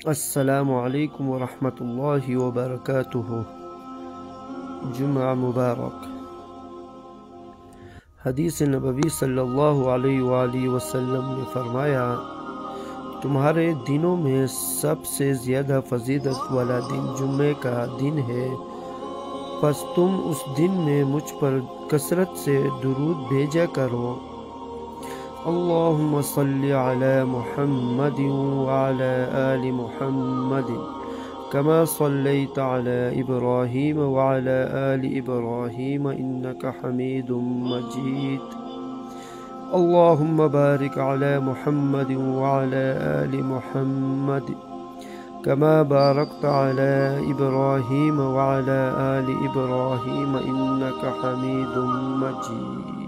السلام علیکم ورحمۃ اللہ وبرکاتہ۔ جمعہ مبارک۔ حدیث نبوی صلی اللہ علیہ وآلہ وسلم نے فرمایا، تمہارے دنوں میں سب سے زیادہ فضیلت والا دن جمعے کا دن ہے، پس تم اس دن میں مجھ پر کثرت سے درود بھیجا کرو۔ اللہم صلی علی محمد وعلی آل محمد کما صلیت علی ابراہیم وعلی آل ابراہیم انکا حمید مجید۔ اللہم بارک علی محمد وعلی آل محمد کما بارکت علی ابراہیم وعلی آل ابراہیم انکا حمید مجید۔